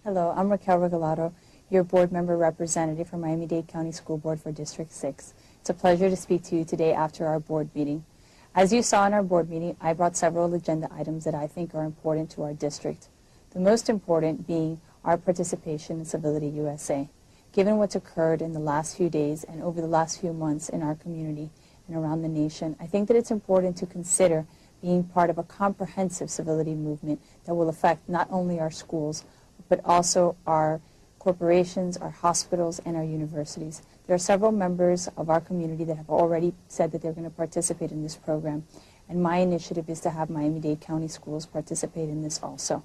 Hello, I'm Raquel Regalado, your board member representative for Miami-Dade County School Board for District 6. It's a pleasure to speak to you today after our board meeting. As you saw in our board meeting, I brought several agenda items that I think are important to our district. The most important being our participation in Civility USA. Given what's occurred in the last few days and over the last few months in our community and around the nation, I think that it's important to consider being part of a comprehensive civility movement that will affect not only our schools, but also our corporations, our hospitals, and our universities. There are several members of our community that have already said that they're going to participate in this program, and my initiative is to have Miami-Dade County schools participate in this also.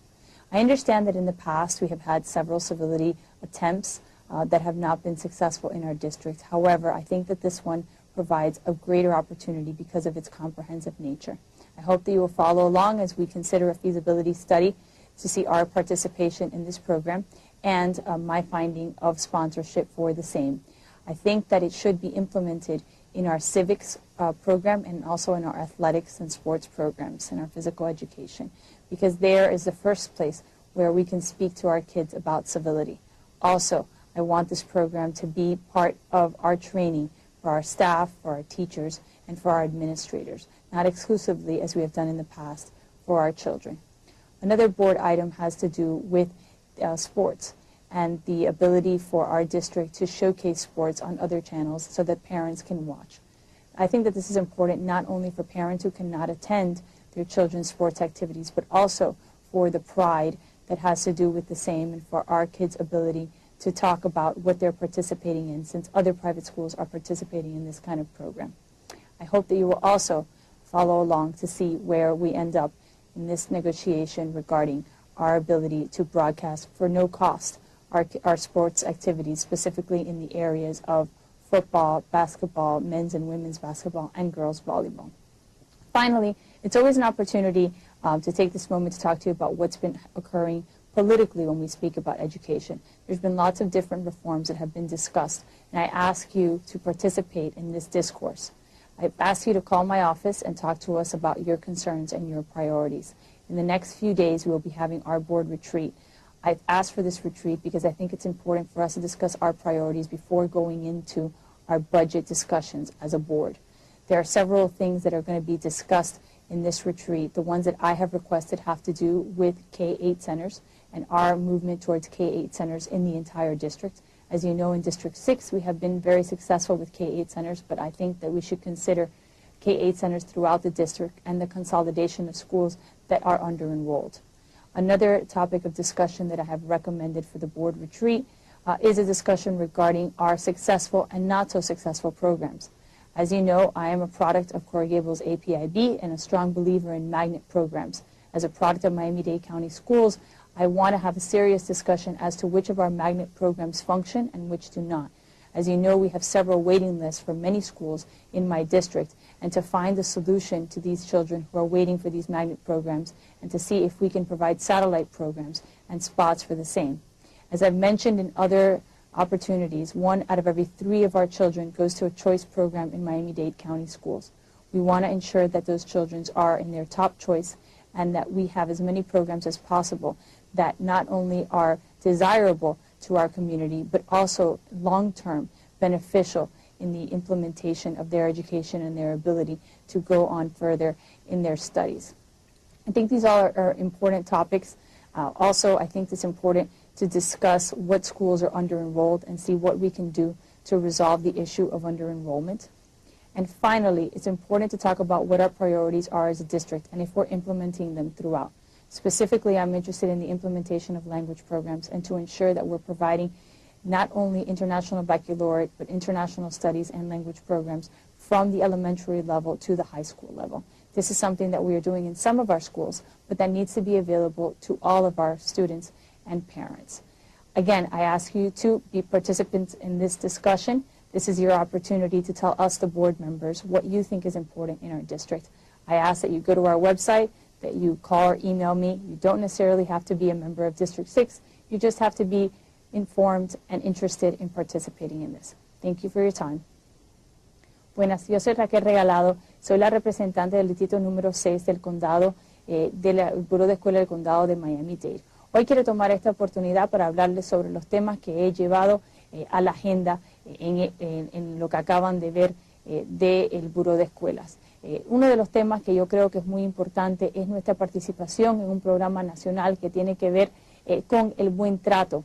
I understand that in the past we have had several civility attempts that have not been successful in our district. However, I think that this one provides a greater opportunity because of its comprehensive nature. I hope that you will follow along as we consider a feasibility study to see our participation in this program and my finding of sponsorship for the same. I think that it should be implemented in our civics program and also in our athletics and sports programs and our physical education, because there is the first place where we can speak to our kids about civility. Also, I want this program to be part of our training for our staff, for our teachers, and for our administrators, not exclusively, as we have done in the past, for our children. Another board item has to do with sports and the ability for our district to showcase sports on other channels so that parents can watch. I think that this is important not only for parents who cannot attend their children's sports activities, but also for the pride that has to do with the same and for our kids' ability to talk about what they're participating in, since other private schools are participating in this kind of program. I hope that you will also follow along to see where we end up in this negotiation regarding our ability to broadcast for no cost our sports activities, specifically in the areas of football, basketball, men's and women's basketball, and girls volleyball. Finally, it's always an opportunity to take this moment to talk to you about what's been occurring politically when we speak about education. There's been lots of different reforms that have been discussed, and I ask you to participate in this discourse. I've asked you to call my office and talk to us about your concerns and your priorities. In the next few days, we will be having our board retreat. I've asked for this retreat because I think it's important for us to discuss our priorities before going into our budget discussions as a board. There are several things that are going to be discussed in this retreat. The ones that I have requested have to do with K-8 centers and our movement towards K-8 centers in the entire district. As you know, in District 6, we have been very successful with K-8 centers, but I think that we should consider K-8 centers throughout the district and the consolidation of schools that are under-enrolled. Another topic of discussion that I have recommended for the board retreat is a discussion regarding our successful and not so successful programs. As you know, I am a product of Coral Gables APIB and a strong believer in magnet programs. As a product of Miami-Dade County Schools, I want to have a serious discussion as to which of our magnet programs function and which do not. As you know, we have several waiting lists for many schools in my district, and to find a solution to these children who are waiting for these magnet programs and to see if we can provide satellite programs and spots for the same. As I've mentioned in other opportunities, 1 out of every 3 of our children goes to a choice program in Miami-Dade County Schools. We want to ensure that those children are in their top choice and that we have as many programs as possible that not only are desirable to our community, but also long-term beneficial in the implementation of their education and their ability to go on further in their studies. I think these all are important topics. Also, I think it's important to discuss what schools are under-enrolled and see what we can do to resolve the issue of under-enrollment. And finally, it's important to talk about what our priorities are as a district and if we're implementing them throughout. Specifically, I'm interested in the implementation of language programs and to ensure that we're providing not only international baccalaureate, but international studies and language programs from the elementary level to the high school level. This is something that we are doing in some of our schools, but that needs to be available to all of our students and parents. Again, I ask you to be participants in this discussion. This is your opportunity to tell us, the board members, what you think is important in our district. I ask that you go to our website, that you call or email me. You don't necessarily have to be a member of District 6. You just have to be informed and interested in participating in this. Thank you for your time. Buenas, yo soy Raquel Regalado, soy la representante del distrito número 6 del condado del Buró de Escuela del Condado de Miami-Dade. Hoy quiero tomar esta oportunidad para hablarles sobre los temas que he llevado a la agenda en lo que acaban de ver del Buró de Escuelas. Uno de los temas que yo creo que es muy importante es nuestra participación en un programa nacional que tiene que ver con el buen trato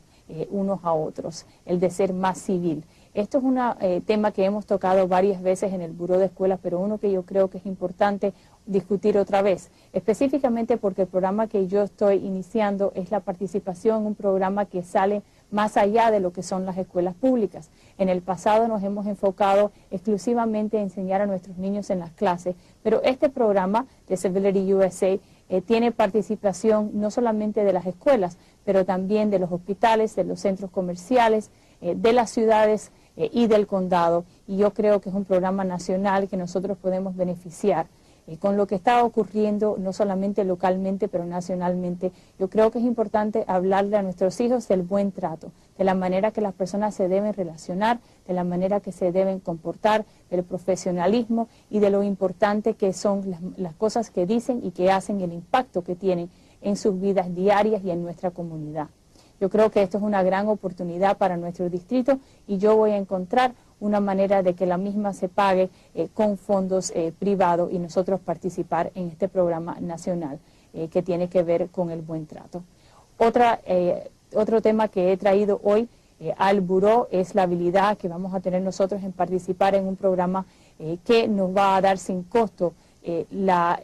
unos a otros, el de ser más civil. Esto es un tema que hemos tocado varias veces en el Buró de Escuelas, pero uno que yo creo que es importante discutir otra vez, específicamente porque el programa que yo estoy iniciando es la participación en un programa que sale más allá de lo que son las escuelas públicas. En el pasado nos hemos enfocado exclusivamente en enseñar a nuestros niños en las clases, pero este programa de Civility USA tiene participación no solamente de las escuelas, pero también de los hospitales, de los centros comerciales, de las ciudades y del condado. Y yo creo que es un programa nacional que nosotros podemos beneficiar. Con lo que está ocurriendo, no solamente localmente, pero nacionalmente, yo creo que es importante hablarle a nuestros hijos del buen trato, de la manera que las personas se deben relacionar, de la manera que se deben comportar, del profesionalismo y de lo importante que son las cosas que dicen y que hacen, el impacto que tienen en sus vidas diarias y en nuestra comunidad. Yo creo que esto es una gran oportunidad para nuestro distrito y yo voy a encontrar una manera de que la misma se pague con fondos privados y nosotros participar en este programa nacional que tiene que ver con el buen trato. Otro tema que he traído hoy al buró es la habilidad que vamos a tener nosotros en participar en un programa que nos va a dar sin costo la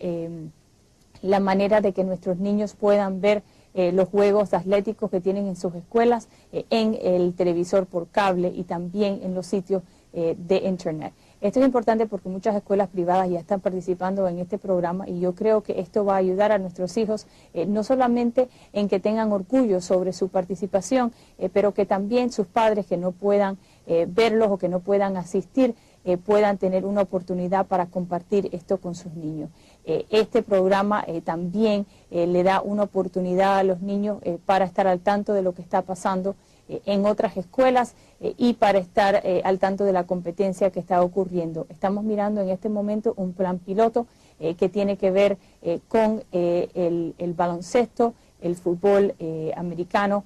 manera de que nuestros niños puedan ver los juegos atléticos que tienen en sus escuelas, en el televisor por cable y también en los sitios de internet. Esto es importante porque muchas escuelas privadas ya están participando en este programa y yo creo que esto va a ayudar a nuestros hijos no solamente en que tengan orgullo sobre su participación, pero que también sus padres que no puedan verlos o que no puedan asistir puedan tener una oportunidad para compartir esto con sus niños. Este programa también le da una oportunidad a los niños para estar al tanto de lo que está pasando en otras escuelas y para estar al tanto de la competencia que está ocurriendo. Estamos mirando en este momento un plan piloto que tiene que ver con el baloncesto, el fútbol americano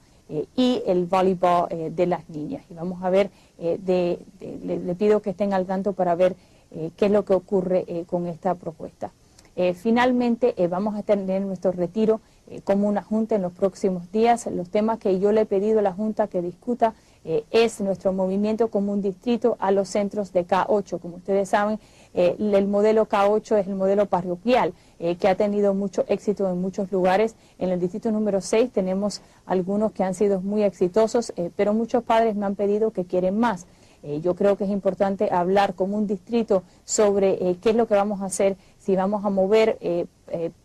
y el voleibol de las niñas. Y vamos a ver, le pido que estén al tanto para ver qué es lo que ocurre con esta propuesta. Finalmente, vamos a tener nuestro retiro como una junta en los próximos días. Los temas que yo le he pedido a la junta que discuta es nuestro movimiento como un distrito a los centros de K8. Como ustedes saben, el modelo K8 es el modelo parroquial que ha tenido mucho éxito en muchos lugares. En el distrito número 6 tenemos algunos que han sido muy exitosos, pero muchos padres me han pedido que quieren más. Yo creo que es importante hablar como un distrito sobre qué es lo que vamos a hacer, si vamos a mover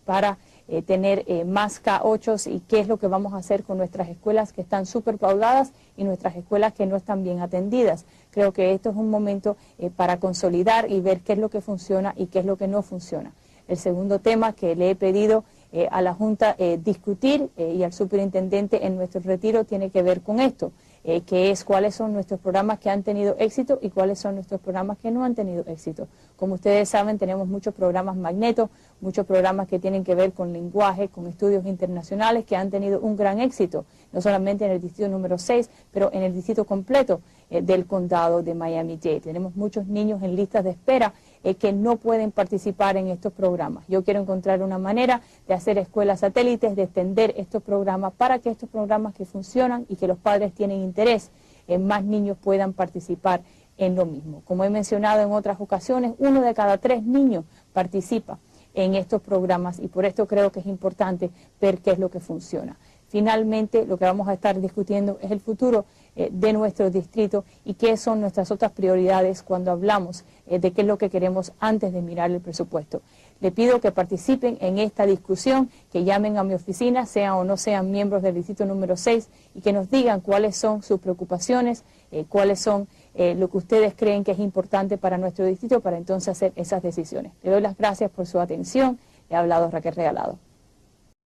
para tener más K8s y qué es lo que vamos a hacer con nuestras escuelas que están súper pobladas y nuestras escuelas que no están bien atendidas. Creo que esto es un momento para consolidar y ver qué es lo que funciona y qué es lo que no funciona. El segundo tema que le he pedido a la Junta discutir y al superintendente en nuestro retiro tiene que ver con esto. Que es cuáles son nuestros programas que han tenido éxito y cuáles son nuestros programas que no han tenido éxito. Como ustedes saben, tenemos muchos programas magnetos, muchos programas que tienen que ver con lenguaje, con estudios internacionales que han tenido un gran éxito, no solamente en el distrito número 6, pero en el distrito completo del condado de Miami-Dade. Tenemos muchos niños en listas de espera que no pueden participar en estos programas. Yo quiero encontrar una manera de hacer escuelas satélites, de extender estos programas para que estos programas que funcionan y que los padres tienen interés, más niños puedan participar en lo mismo. Como he mencionado en otras ocasiones, 1 de cada 3 niños participa en estos programas y por esto creo que es importante ver qué es lo que funciona. Finalmente, lo que vamos a estar discutiendo es el futuro de nuestro distrito y qué son nuestras otras prioridades cuando hablamos de qué es lo que queremos antes de mirar el presupuesto. Le pido que participen en esta discusión, que llamen a mi oficina, sean o no sean miembros del distrito número 6, y que nos digan cuáles son sus preocupaciones, cuáles son lo que ustedes creen que es importante para nuestro distrito para entonces hacer esas decisiones. Le doy las gracias por su atención. Le ha hablado Raquel Regalado.